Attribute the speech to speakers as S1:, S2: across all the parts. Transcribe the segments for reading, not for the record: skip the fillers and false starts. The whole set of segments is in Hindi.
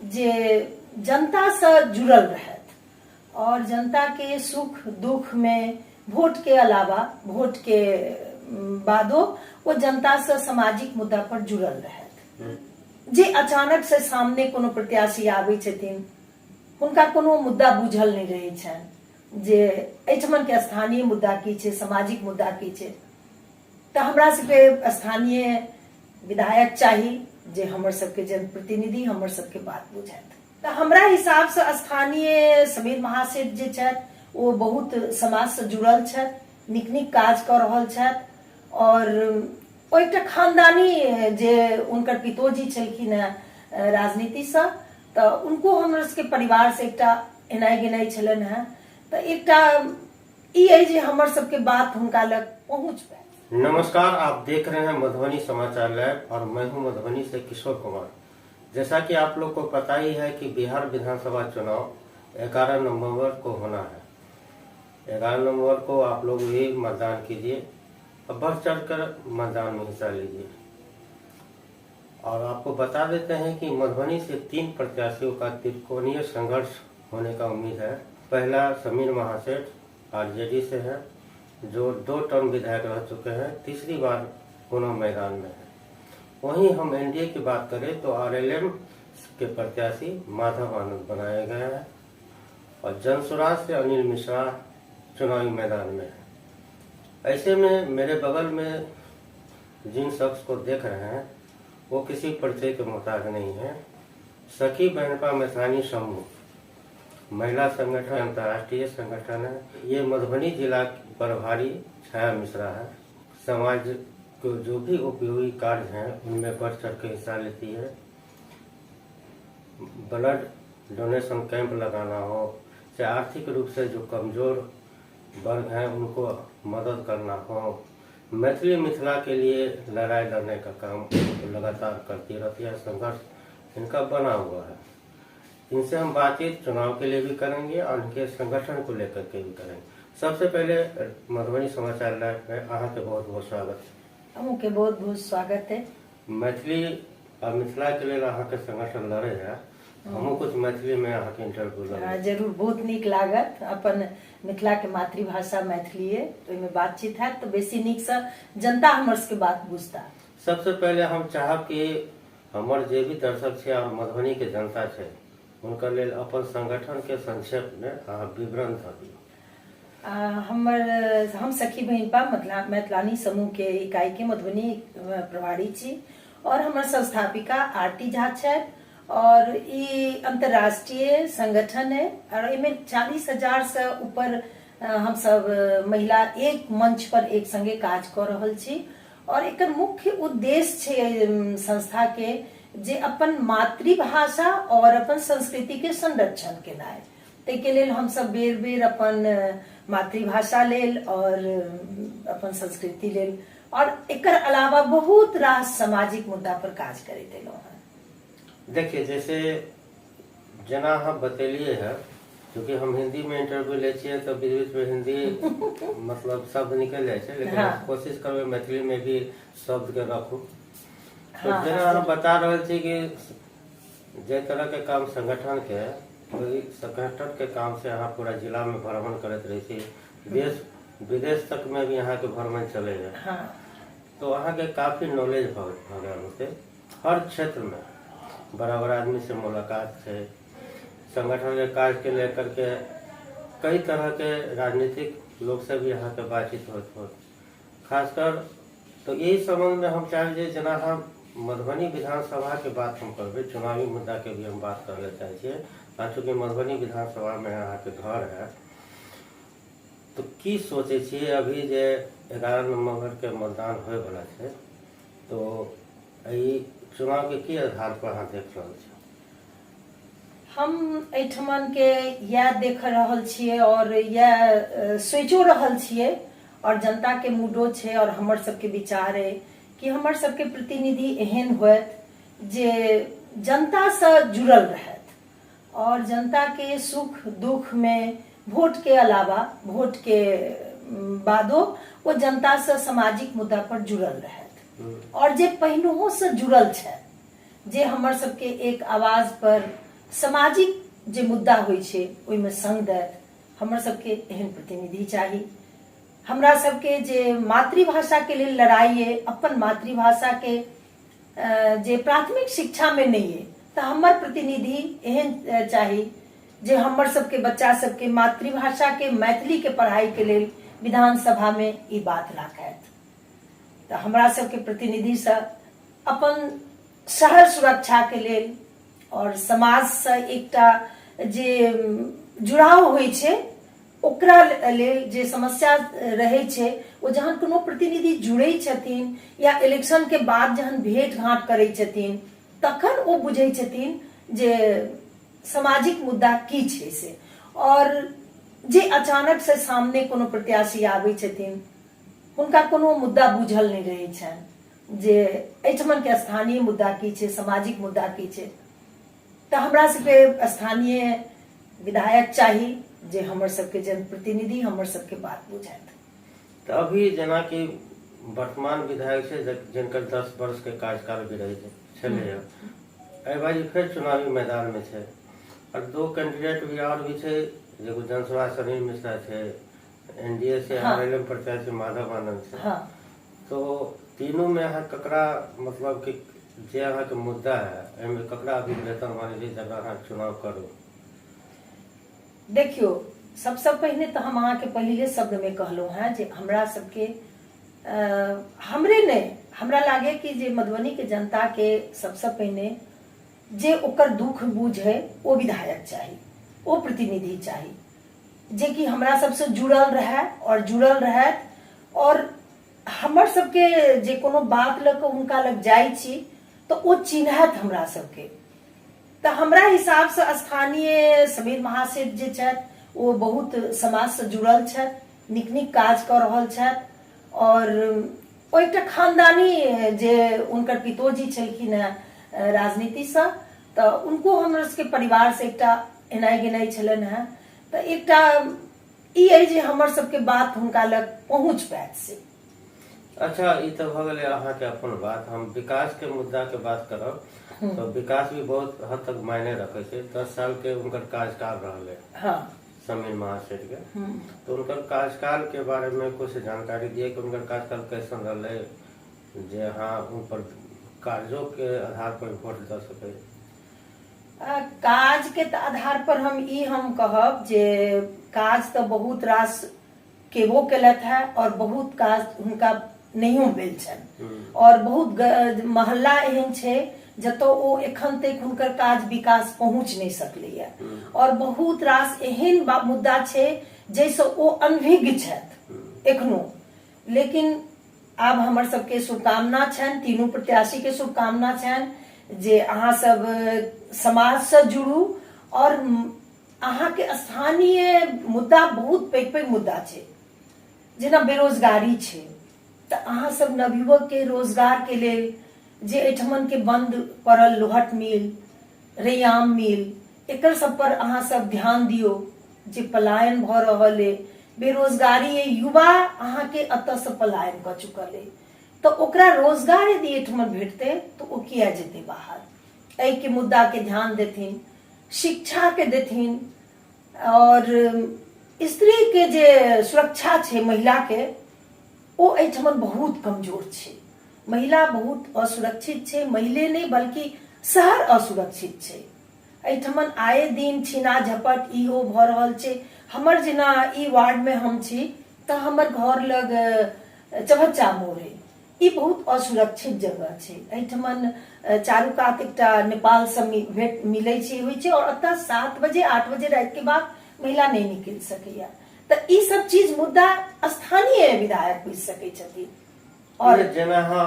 S1: जे जनता से जुड़ल रहत और जनता के सुख दुख में वोट के अलावा वोट के बादो वो जनता से सामाजिक मुद्दा पर जुड़ल रहत। जे अचानक से सामने कोनो प्रत्याशी आबै छथिन हुनका कोनो मुद्दा बुझल नहीं रहे छन जे एठमन के स्थानीय मुद्दा की छे, सामाजिक मुद्दा की छे। तो हमरा सबके स्थानीय विधायक चाहिए जे हमर सबके जनप्रतिनिधि हमर सबके बात बुझत। तो हमरा हिसाब से स्थानीय समीर महासेठ जे छथि वो बहुत समाज से जुड़ल छथि, नीक नीक काज कर रहल छथि और एकटा खानदानी जे उनकर पितोजी छलखिन राजनीति से तो उनको हमरा सबके परिवार से एकटा एनाइ गेनाइ छलन है। तो एकटा ई है जे हमर सबके बात हुनका लग पहुंच पाए।
S2: नमस्कार, आप देख रहे हैं मधुबनी समाचार लैब और मैं हूं मधुबनी से किशोर कुमार। जैसा कि आप लोग को पता ही है कि बिहार विधानसभा चुनाव 11 नवंबर को होना है। 11 नवंबर को आप लोग भी मतदान कीजिए और बढ़ चढ़कर मतदान में हिस्सा लीजिए। और आपको बता देते हैं कि मधुबनी से 3 प्रत्याशियों का त्रिकोणीय संघर्ष होने का उम्मीद है। पहला समीर महासेठ आरजेडी से है जो 2 टर्म विधायक रह चुके हैं, तीसरी बार पुनः मैदान में है। वहीं हम एनडीए की बात करें तो आरएलएम के प्रत्याशी माधव आनंद बनाए गए हैं और जनसुराज से अनिल मिश्रा चुनावी मैदान में है। ऐसे में मेरे बगल में जिन शख्स को देख रहे हैं वो किसी परिचय के मोहताज नहीं है। सखी बहनपा मैथिलानी समूह महिला संगठन अंतर्राष्ट्रीय संगठन है। ये मधुबनी जिला की प्रभारी छाया मिश्रा है। समाज को जो भी उपयोगी कार्य हैं उनमें बढ़ चढ़ के हिस्सा लेती है। ब्लड डोनेशन कैंप लगाना हो, चाहे आर्थिक रूप से जो कमजोर वर्ग हैं उनको मदद करना हो, मैथिली मिथिला के लिए लड़ाई लड़ने का काम लगातार करती रहती है। संघर्ष इनका बना हुआ है। इनसे हम बातचीत चुनाव के लिए भी करेंगे और इनके संगठन को लेकर के भी करेंगे। सबसे पहले मधुबनी समाचार लाइव में अहाँ के बहुत बहुत स्वागत है।
S1: के बहुत बहुत स्वागत है।
S2: मैथिली और मिथिला के लिए अहाँ के संगठन लड़े है, हमहूँ कुछ मैथिली में अहाँ के इंटरव्यू लेंगे।
S1: जरूर, बहुत नीक लागत। अपन मिथिला के मातृभाषा मैथिली है तो इनमें बातचीत है तो बेसी नीक से जनता हमर के बात बुझता।
S2: सबसे पहले हम चाहब कि हमर जे भी दर्शक है और मधुबनी के जनता है उनका लेल अपन संगठन के संक्षेप में अहाँ विवरण दियौ।
S1: हम सखी बहनपा मैथिलानी समूह के इकाई के मधुबनी प्रभारी छी और हमर संस्थापिका आरती झा है और ये अंतर्राष्ट्रीय संगठन है और इनमें 40,000 से ऊपर हम सब महिला एक मंच पर एक संगे काज कर रहल छी और एक मुख्य उद्देश्य है संस्था के जे अपन मातृभाषा और अपन संस्कृति के संरक्षण केनाइ। ताहि लेल हम सब बेर बेर अपन मातृभाषा लेल और अपन संस्कृति लेल और एकर अलावा बहुत रास सामाजिक मुद्दा पर काज करैत एलहुं हैं।
S2: देखिए, जैसे जना हम बतेलिए है, क्योंकि हम हिंदी में इंटरव्यू ले छिए तो बीच बीच में हिंदी मतलब शब्द निकल जाए छे, लेकिन हाँ। कोशिश करबे मैथिली में भी शब्द के रखू। तो हाँ, जना हम बता रहे छी कि जे तरह के काम संगठन के संगठन के काम से यहाँ पूरा जिला में भ्रमण करते रही थी, देश विदेश तक में भी यहाँ के भ्रमण चले गए। हाँ। तो वहाँ के काफी नॉलेज होते हर क्षेत्र में बड़ा बड़ा आदमी से मुलाकात है, संगठन के कार्य के लेकर के कई तरह के राजनीतिक लोग से भी यहाँ के बातचीत होते खासकर। तो यही संबंध में हम चाहे जना हम मधुबनी विधानसभा के बात हम करबे, चुनावी मुद्दा के भी हम बात कर ले चाहिए चूँकि मधुबनी विधानसभा में यहाँ के घर है। तो की सोचे छे अभी जे 11 नवंबर के मतदान होए वाला है, तो चुनाव के की आधार पर अहाँ देख रहल छी?
S1: हम एठमन के यह देख रहल छिए और यह सोचो रहल छिए और जनता के मूडो छे और हमर सबके विचार है कि हमर सबके प्रतिनिधि एहन होत जे जनता से जुड़ल रहत और जनता के सुख दुख में वोट के अलावा वोट के बादो वो जनता से सामाजिक मुद्दा पर जुड़ल रहत और जे पहिनहो से जुड़ल छे, जे हमर सबके एक आवाज पर सामाजिक जे मुद्दा होइ छै ओहिमे संग दैत हमर सबके एहन प्रतिनिधि चाही। हमरा सबके जे मातृभाषा के लेल लड़ाई है, अपन मातृभाषा के जे प्राथमिक शिक्षा में नहीं है, तो हमर प्रतिनिधि एहन चाही जे हमर सबके बच्चा सबके मातृभाषा के मैथिली के पढ़ाई के लेल विधानसभा में ई बात राखैत। तो हमरा सबके प्रतिनिधि सब अपन शहर सुरक्षा के लेल और समाज से एकटा जे जुड़ाव होइ छै ओकरा लेल जे समस्या रहे छै, वो जहन कोनो प्रतिनिधि जुड़े छथिन या इलेक्शन के बाद जहन भेंट घाट करे छथिन तखन वो बुझे छथिन जे सामाजिक मुद्दा की छै से। और जे अचानक से सामने कोनो प्रत्याशी आबै छथिन हुनका कोनो मुद्दा बुझल नहीं रहे छनि जे एहिठमन के स्थानीय मुद्दा की छै, सामाजिक मुद्दा की छै। तो हमरा सबके स्थानीय विधायक चाही जे हमर सबके जनप्रतिनिधि हमर सबके बात बुझायत।
S2: तो अभी जना कि वर्तमान विधायक से जिनकर 10 वर्ष के कार्यकाल भी रहे छे, एहि बारी फिर चुनावी मैदान में छे और 2 कैंडिडेट भी और भी छे, जेगो जनसभा सलीम मिश्रा छे, एनडीए से आरएलएम प्रत्याशी माधव आनंद छे।
S1: हाँ।
S2: तो तीनों में अहाँ ककरा मतलब कि जे अहाँ के मुद्दा है एमे ककरा अभी बेहतर माने छै जकरा अहाँ चुनाव करू?
S1: देखियो, सबसे पहले तो हम अहाँ के पहले शब्द में कहलहुँ हैं जे हमरा सबके हमरे ने हमरा लागे कि जे मधुबनी के जनता के सबसे पहले जे ओकर दुख बुझ है वो विधायक चाही, वो प्रतिनिधि चाही जे कि हमरा सबसे जुड़ल रहे और जुड़ल रहे और हमर सबके जे कोनो बात लग उनका लग जाई छी तो वो चिन्हत हमरा सबके। तो हमरा हिसाब से स्थानीय समीर महासेठ जे छथि वो बहुत समाज से जुड़ल छथि, नीक नीक काज कर रहल छथि और ओ एकटा खानदानी जे उनकर पितोजी छलखिन हैं राजनीति से, तो उनको हमरा सबके परिवार से एकटा एनाई गेनाई छलन है। तो एकटा ई है जे हमर सबके बात हुनका लग पहुंच पायत से।
S2: अच्छा, ई तो भ गेलै अहाँ के अपन बात। हम विकास के मुद्दा के बात करब तो विकास भी बहुत हद तक मायने रखे छै। 10 साल के उनकर कार्यकाल रहले।
S1: हाँ।
S2: समीर महासेठ के, तो उनकर कार्यकाल के बारे में कुछ जानकारी दिए कि उनकर कार्यकाल कैसन रहले जे हाँ उन पर कार्यों के आधार पर वोट दे सके?
S1: काज के आधार पर हम कहब जे काज तो बहुत रास केबो केलत है और बहुत काज हुनका नहियो भेल छन और बहुत मोहल्ला एहन छै जतो ओ एखन तक हुनकर काज विकास पहुंच नहीं सकलैया और बहुत रास एहन मुद्दा छै जैसे ओ अनभिज्ञ छथि एखनो। लेकिन आब हमर सबके शुभकामना छनि, तीनों प्रत्याशी के शुभकामना छनि जे अहाँ सब समाज से जुड़ू और अहाँ के स्थानीय मुद्दा बहुत पैघ पैघ मुद्दा छै, जेना बेरोजगारी छै। तो अहाँ सब नवयुवक के रोजगार के लेल जे एठमन के बंद पड़ल लोहट मिल, रैयाम मिल, एकर सब पर अहाँ सब ध्यान दियो जे पलायन भ रहल है, बेरोजगारी है, युवा अहाँ के अत से पलायन कर चुकल है। तो ओकरा रोजगार यदि एठमन भेटते तो ओ किया जेते बाहर। एहि के मुद्दा के ध्यान देथिन, शिक्षा के देथिन और स्त्री के जे सुरक्षा छे महिला के ओ एठमन बहुत कमजोर छे। महिला बहुत असुरक्षित छे, महिले नहीं बल्कि शहर असुरक्षित छे। एठमन आए दिन छीना झपट इहो भ रहल छे। हमर जेना ई वार्ड में हम छी तो हमर घर लग चभच्चा मोड़ है, ई बहुत असुरक्षित जगह छे। एठमन चारू कात एकटा नेपाल से भेट मिले छे होइ छे और अतः 7 बजे 8 बजे रात के बाद महिला नहीं निकल सकेया। तो ई सब चीज मुद्दा स्थानीय विधायक बुझ सके छथिन।
S2: और जेना हाँ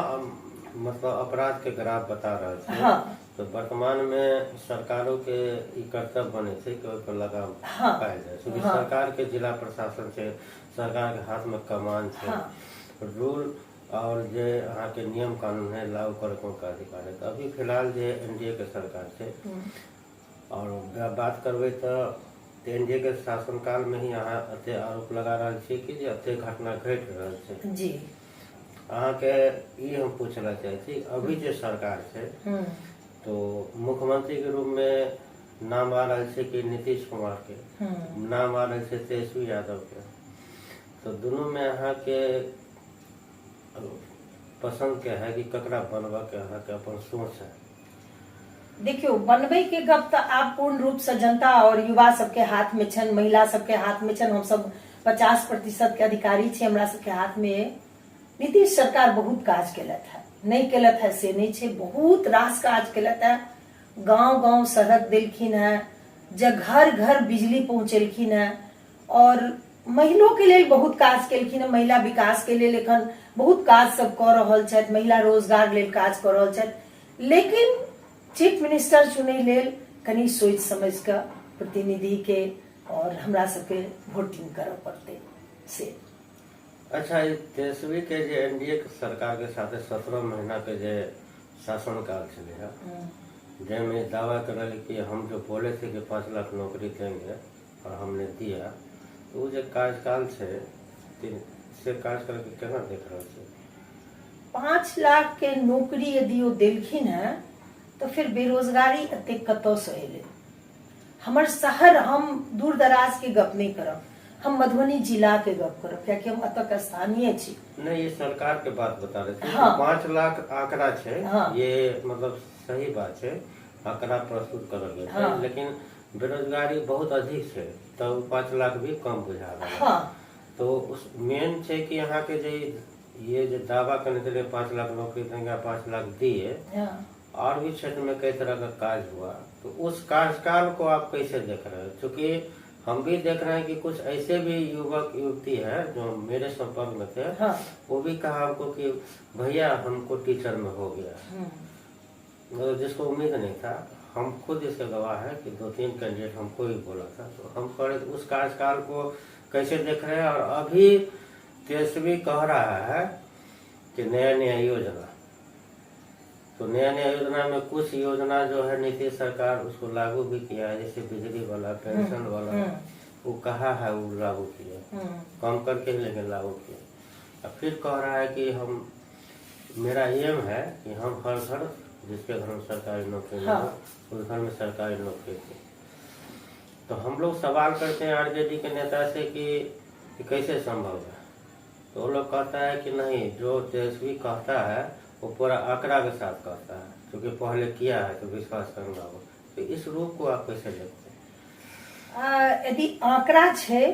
S2: मतलब अपराध के ग्राफ बता रहे थे।
S1: हाँ।
S2: तो वर्तमान में सरकारों के ई कर्तव्य बने थे कि ओइ पर लगाम पायल जाए, क्योंकि सरकार के जिला प्रशासन छे, सरकार के हाथ में कमान छे। रूल और जे अहाँ के नियम कानून है लागू करे का अधिकार है। तो अभी फिलहाल जे एनडीए के सरकार छे और बात करबे तो एनडीए के शासनकाल में ही अहाँ अते आरोप लगा रहा छे कि जे अते घटना घट रहल छे
S1: जी।
S2: अहाँ के ई हम पूछना चाहे छी, अभी जे सरकार छे तो मुख्यमंत्री के रूप में नाम आ रहा है कि नीतीश कुमार के, नाम आ रहा है तेजस्वी यादव के, तो दोनों में यहाँ के पसंद क्या है कि ककरा बनवा के यहाँ के अपन सोच है?
S1: देखियो, बनबे के गप तो आप पूर्ण रूप से जनता और युवा सबके हाथ में छन, महिला सबके हाथ में छन। हम सब 50% के अधिकारी छे, हमरा सबके हाथ में है। नीतीश सरकार बहुत काज केलत है, नहीं केलत है से नहीं छे, बहुत रास काज केलत है। गांव गांव सड़क दिलखिन है, घर घर बिजली पहुंचेलखिन है, और महिलों के लिए बहुत काज केलखिन है। महिला विकास के लिए एखन बहुत काज सब कर रहल छथि, महिला रोजगार लेल काज कर रहल छथि। लेकिन चीफ मिनिस्टर चुने लेल कनी सोच समझ के प्रतिनिधि के और हमरा सबके वोटिंग करे पड़ते से।
S2: अच्छा, तेजस्वी के जे एनडीए सरकार के साथ 17 महीना के जे शासनकाल चले है, जैमें दावा करल कि हम जो बोले थे कि 5 लाख नौकरी देंगे और हमने दिया, तो वो जो कार्यकाल छे से कार्यकाल के केना देख रहे छे?
S1: 5 लाख के नौकरी यदि वो दिलखिन है तो फिर बेरोजगारी एते कतौ से एले? हमर शहर, हम दूर दराज के गप नहीं करब, हम मधुबनी जिला के गप करब, क्या हम अतः के स्थानीय छी।
S2: नहीं, ये सरकार के बात बता रहे थे।
S1: हाँ।
S2: 5 लाख आंकड़ा छे।
S1: हाँ।
S2: ये मतलब सही बात है, आंकड़ा प्रस्तुत करल गया
S1: हाँ।
S2: लेकिन बेरोजगारी बहुत अधिक है, तो 5 लाख भी कम बुझा रहा है।
S1: हाँ।
S2: तो उस मेन है कि यहाँ के ये जो दावा करने के लिए 5 लाख नौकरी देंगे, 5 लाख दिए।
S1: हाँ।
S2: और भी क्षेत्र में कई तरह का कार्य हुआ, तो उस कार्यकाल को आप कैसे देख रहे हैं? क्योंकि हम भी देख रहे हैं कि कुछ ऐसे भी युवक युवती है जो मेरे संपर्क में थे।
S1: हाँ।
S2: वो भी कहा हमको कि भैया हमको टीचर में हो गया, मतलब जिसको उम्मीद नहीं था। हम खुद इसके गवाह है कि 2-3 कैंडिडेट हमको ही बोला था। तो हम कह रहे उस कार्यकाल को कैसे देख रहे हैं? और अभी तेजस्वी कह रहा है कि नया नया योजना, तो नया नया योजना में कुछ योजना जो है नीतीश सरकार उसको लागू भी किया है, जैसे बिजली वाला, पेंशन वाला, वो कहा है वो लागू किया, कम करके लेकिन लागू किया। और फिर कह रहा है कि हम, मेरा एम है कि हम हर घर, जिसके घर में सरकारी नौकरी नहीं हो, उस घर में सरकारी नौकरी थी। तो हम लोग सवाल करते हैं आरजेडी के नेता से कि कैसे संभव है? तो वो लोग कहता है कि नहीं, जो तेजस्वी कहता है वो पूरा आंकड़ा के साथ कहता है, क्योंकि पहले किया है तो विश्वास करना हो। तो इस रूप को आप कैसे देखते हैं?
S1: यदि आंकड़ा छे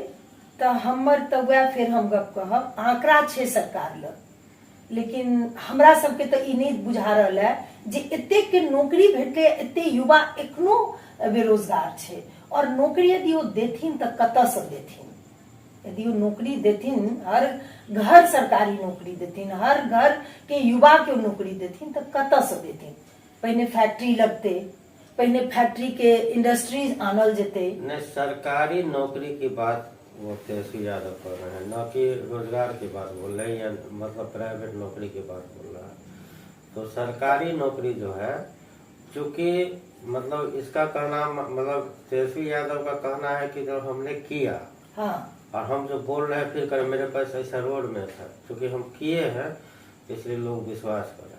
S1: तो हमर तो वह फिर हम गप कहब, आंकड़ा छे सरकार ल, लेकिन हमरा सबके तो ई नहीं बुझा रहल है जे एते के नौकरी भेटे, एते युवा एखनो बेरोजगार छे, और नौकरी यदि वो देथिन तो कतऽ से देथिन? यदि वो नौकरी देथिन, हर घर सरकारी नौकरी देथिन, हर घर के युवा के नौकरी देथिन, तो कतऽ से देथिन? पहले फैक्ट्री लगते, पहले फैक्ट्री के इंडस्ट्रीज आनल जेते।
S2: नहीं, सरकारी नौकरी की बात वो तेजस्वी यादव कर रहे हैं, न कि रोजगार की बात बोल रहे हैं, या मतलब प्राइवेट नौकरी की बात बोल रहा है। तो सरकारी नौकरी जो है, चूंकि मतलब इसका कहना, मतलब तेजस्वी यादव का कहना है कि जब हमने किया,
S1: हाँ,
S2: और हम जो बोल रहे हैं फिर कर मेरे पास ऐसा रोड में था, क्योंकि हम किए हैं इसलिए लोग विश्वास करें।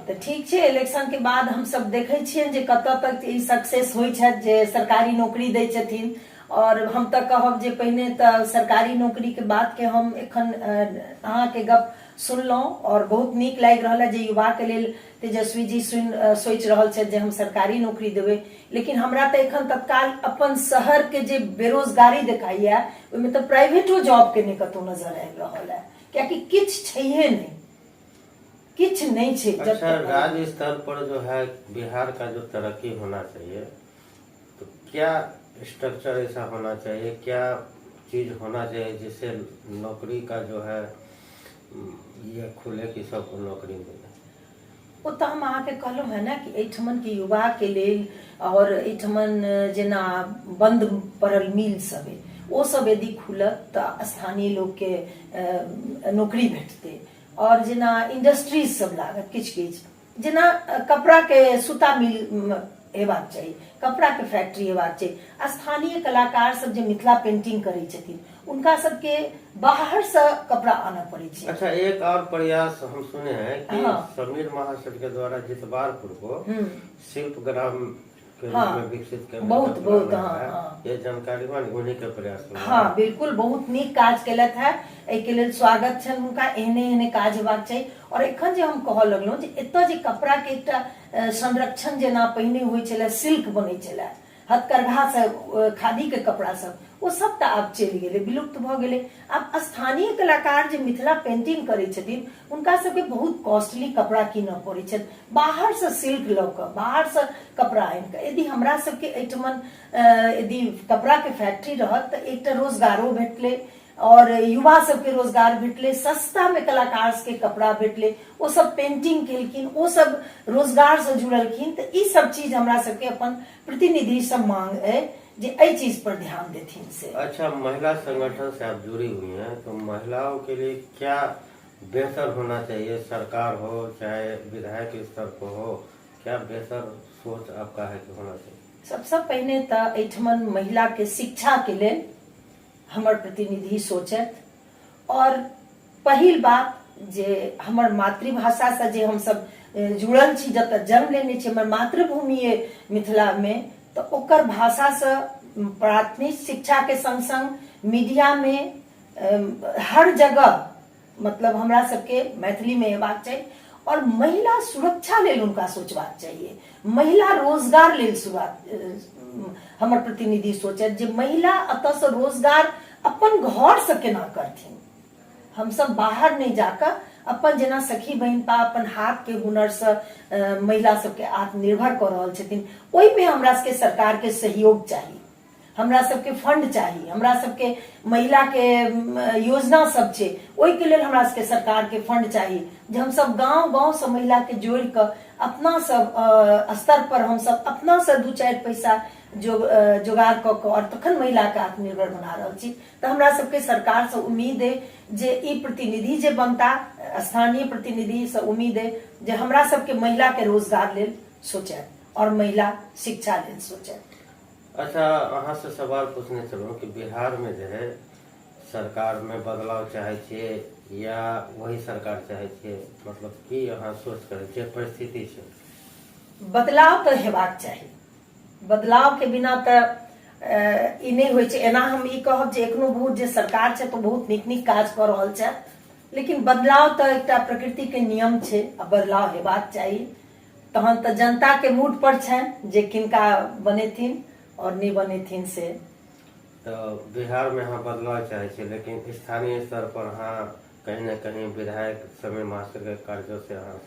S1: तो ठीक है, इलेक्शन के बाद हम सब देखे छियन जे कतऽ तक ई सक्सेस होइ छथि जे सरकारी नौकरी दै छथिन। और हम तो कहब जे पहिने तो सरकारी नौकरी के बात के हम एखन अहाँ के गप सुनलहुँ और बहुत नीक लागि रहल है जे युवा के लेल तेजस्वी जी सोचि रहल छथि जे हम सरकारी नौकरी देबै। लेकिन हमरा तो एखन तत्काल अपन शहर के जे बेरोजगारी देखाइया, ओहिमे तो प्राइवेटो जॉब के नहीं कतौ नजर आबि रहल है, कियाकि किछ छैहे नहीं, किछ नहीं छे।
S2: अच्छा, राज्य स्तर पर जो है बिहार का जो तरक्की होना चाहिए, तो क्या स्ट्रक्चर ऐसा होना चाहिए, क्या चीज होना चाहिए जिससे नौकरी का जो है ये खुले कि सबको नौकरी मिले?
S1: वो तो हम अहाँ के कहलहुँ है ना कि एहिठमन के युवा के लेल और एहिठमन जेना बंद पड़ल मिल सब है, वो सब यदि खुलत तो स्थानीय लोग के नौकरी भेटते। और जेना इंडस्ट्रीज सब लागत किछ किछ, जेना कपड़ा के सूता मिल हेबाक चाहिए, कपड़ा के फैक्ट्री हेबाक चाहिए। स्थानीय कलाकार सब जे मिथिला पेंटिंग करै छथिन, उनका सबके बाहर से कपड़ा आना पड़े छै।
S2: अच्छा, एक और प्रयास हम सुने हैं कि समीर महाशय के द्वारा जितवारपुर को शिल्प ग्राम के
S1: हाँ,
S2: रूप में विकसित करने
S1: बहुत
S2: का
S1: बहुत
S2: प्लान
S1: हाँ
S2: है।
S1: हाँ
S2: ये जानकारी बन उन्हीं के प्रयास में
S1: हाँ बिल्कुल बहुत नीक काज केलत है। एहिके लेल स्वागत छनि हुनका। एहने एहने काज हेबाक चाही। और एखन जे हम कहऽ लगलहुँ जे एतऽ जे कपड़ा के एकटा संरक्षण जेना पहिने होइ छलै, सिल्क बनै छलै, हथकरघा से खादी के कपड़ा सब, वो सबटा आब चलि गेलै, विलुप्त भऽ गेलै। आब स्थानीय कलाकार जे मिथिला पेंटिंग करै छथिन हुनका सबके बहुत कॉस्टली कपड़ा कीनऽ पड़ै छनि, बाहर से सिल्क लऽ कऽ, बाहर से कपड़ा आनि कऽ। यदि हमरा सबके एहिठमन यदि कपड़ा के फैक्ट्री रहत तऽ एकटा रोजगारो भेटलै और युवा सबके रोजगार भेटलै, सस्ता में कलाकार के कपड़ा भेटलै, वो सब पेंटिंग केलखिन, वो सब रोजगार से जुड़लखिन। तऽ ई सब चीज हमरा सबके अपन प्रतिनिधि सब मांग है जे एहि चीज पर ध्यान देथिन से।
S2: अच्छा, महिला संगठन से आप जुड़ी हुई हैं, तो महिलाओं के लिए क्या बेहतर होना चाहिए? सरकार हो चाहे विधायक स्तर पर हो, क्या बेहतर सोच आपका है कि होना चाहिए?
S1: सबसे पहिने तऽ एहिठमन महिला के शिक्षा के लेल हमर प्रतिनिधि सोचत। और पहिल बात जे हमर मातृभाषा से जे हम सब जुड़ल छी, जतऽ जन्म लेने छी, हमर मातृभूमि है मिथिला में, तो ओकर भाषा से प्राथमिक शिक्षा के संग संग मीडिया में हर जगह मतलब हमरा सबके मैथिली में हेबाक चाहिए। और महिला सुरक्षा लेल हुनका सोचबाक चाहिए, महिला रोजगार लेल हमर प्रतिनिधि सोचत जे महिला अतः से रोजगार अपन घर से केना करथिन। हम सब बाहर नहीं जाकर अपन जेना सखी बहन पा अपन हाथ के हुनर से महिला सबके आत्मनिर्भर कर रहल छथिन, ओहि में हमरा सबके सरकार के सहयोग चाहिए, हमरा सबके फंड चाहिए, हमरा सबके महिला के योजना सब छै, ओहि के लेल हमरा सबके सरकार के फंड चाहिए जे हम सब गांव गांव से महिला के जोड़ कर अपना सब स्तर पर हम सब अपना से 2-4 पैसा जोगाड़ क के और तखन महिला के आत्मनिर्भर बना रहल छी। तो हमरा सबके सरकार से उम्मीद है जे ई प्रतिनिधि जे बनता, स्थानीय प्रतिनिधि से उम्मीद है जे हमरा सबके महिला के रोजगार लेल सोचे और महिला शिक्षा लेल सोचे।
S2: अच्छा, अहाँ से सवाल पूछने चलूं कि बिहार में जो है सरकार में बदलाव चाहे छिए या वही सरकार चाहे छिए, मतलब की अहाँ सोच करे छिए परिस्थिति छै?
S1: बदलाव तो हेबाक चाहिए, बदलाव के बिना तो ई नहीं होइ छै। एना हम ई कहब जे एखनो बहुत जे सरकार छै तो बहुत नीक नीक काज कर रहल छै, लेकिन बदलाव तो एकटा प्रकृति के नियम छै, बदलाव हेबाक चाहिए। तहन तो जनता के मूड पर छनि जे किनका बनेथिन और नहीं बनेथिन से।
S2: तो बिहार में हाँ बदलाव चाहे छे, लेकिन स्थानीय स्तर पर हाँ कहीं न कहीं विधायक समय मास्टर के कार्यों से हाँ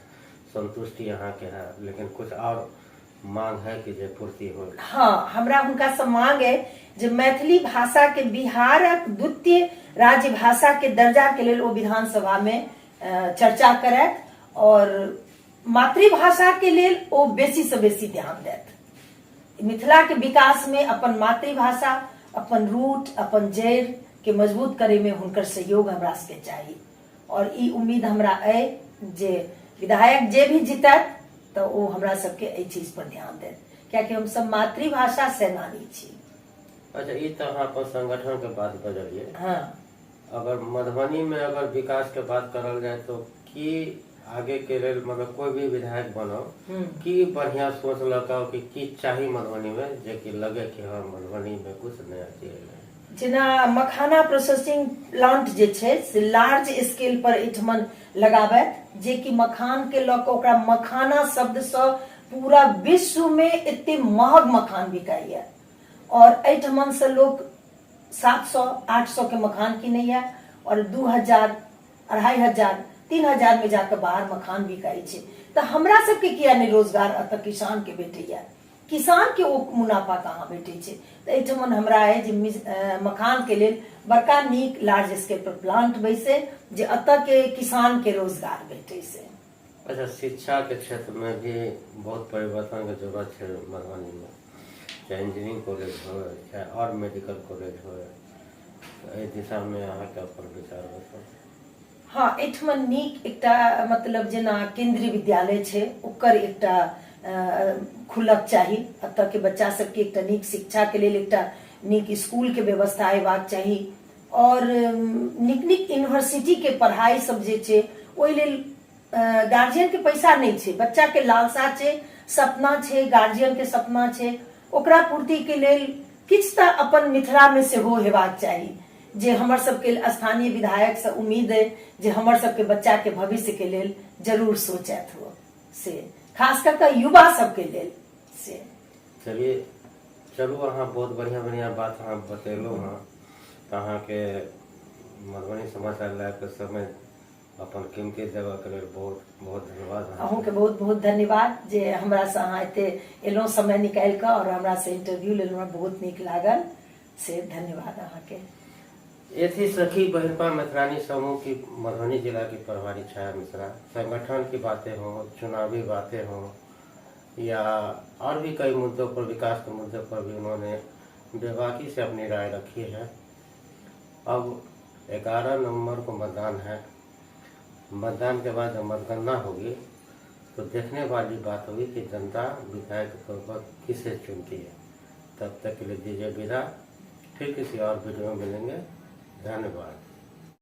S2: संतुष्टि यहाँ के है, लेकिन कुछ और मांग है कि जे पूर्ति हो।
S1: हाँ, हमरा हुनका से मांग है जे मैथिली भाषा के बिहारक द्वितीय राज्य भाषा के दर्जा के लेल ओ विधानसभा में चर्चा करत और मातृभाषा के लेल ओ बेसी से बेसी ध्यान देत। मिथिला के विकास में अपन मातृभाषा, अपन रूट, अपन जड़ के मजबूत करे में हुनकर सहयोग हमरा सबके चाहिए। और ई उम्मीद हमरा है जे विधायक जे भी जीतत तो वो हमरा सबके एहि चीज पर ध्यान देत, क्योंकि हम सब मातृभाषा सेनानी छी।
S2: अच्छा, ये तो हाँ अपन संगठन के बात बजलिए।
S1: हाँ,
S2: अगर मधुबनी में अगर विकास के बात करल जाए तो की आगे के लेल मतलब कोई भी विधायक बनो की बढ़िया सोच लगा कि चाही मधुबनी में जे कि लगे कि हाँ मधुबनी में कुछ नया चीज।
S1: जेना मखाना प्रोसेसिंग प्लांट जे छै से लार्ज स्केल पर एठमन लगाबैत, जे कि मखान के लऽ कऽ ओकरा मखाना शब्द से पूरा विश्व में एते महग मखान बिकाइया और एठमन से लोग 700-800 के मखान किनैया और 2000, 2500, 3000 में जाकर बाहर मखान बिकाई छै। तो हमरा सबके किया नहीं रोजगार अतः किसान के भेटैया, किसान के ओ मुनाफा कहाँ भेटे छै। तो एठमन हमरा है जे मखान के लेल बड़का नीक लार्ज स्केल पर प्लांट बैसे जे अतः के किसान के रोजगार भेटे से।
S2: अच्छा, शिक्षा के क्षेत्र में भी बहुत परिवर्तन के जरूरत है मधुबनी में, चाहे इंजीनियरिंग कॉलेज हो चाहे और मेडिकल कॉलेज हो, तो इस दिशा में अहाँ के अपन विचार बताओ।
S1: हाँ, एठमन नीक एकटा मतलब जेना केंद्रीय विद्यालय छै ओकर एकटा खुलक चाही, अतः के बच्चा सबके एकटा नीक शिक्षा के लेल एकटा नीक स्कूल के व्यवस्था हेबाक चाही और नीक नीक यूनिवर्सिटी के पढ़ाई सब जे छै ओहि लेल गार्जियन के पैसा नहीं छै, बच्चा के लालसा छै, सपना छे, गार्जियन के सपना छे, ओकरा पूर्ति के लेल किछ तऽ अपन मिथिला में सेहो हेबाक चाही, जे हमर सबके स्थानीय विधायक से उम्मीद है जे हमर सबके बच्चा के भविष्य के लेल जरूर सोचैत हो, से खास करके युवा सबके लेल से।
S2: चलिए, चलू, अहाँ बहुत बढ़िया बढ़िया बात अहाँ बतेलू हाँ, अहाँ के मधुबनी समाचार लाइव के समय अपन कीमती देवा के लेल बहुत बहुत धन्यवाद।
S1: अहूँ के बहुत बहुत धन्यवाद जे हमरा से अहाँ एते एलो समय निकाल के और हमरा से इंटरव्यू लेलो, हमरा बहुत नीक लागल, से धन्यवाद अहाँ के।
S2: ये थी सखी बहनपा मित्रानी समूह की मधुबनी जिला की प्रभारी छाया मिश्रा। संगठन की बातें हों, चुनावी बातें हों, या और भी कई मुद्दों पर, विकास के मुद्दों पर भी उन्होंने बेबाकी से अपनी राय रखी है। अब 11 नवंबर को मतदान है। मतदान के बाद जब मतगणना होगी तो देखने वाली बात होगी कि जनता विधायक के तौर पर किसे चुनती है। तब तक के लिए दीजिए विदा, फिर किसी और वीडियो में मिलेंगे। धन्यवाद।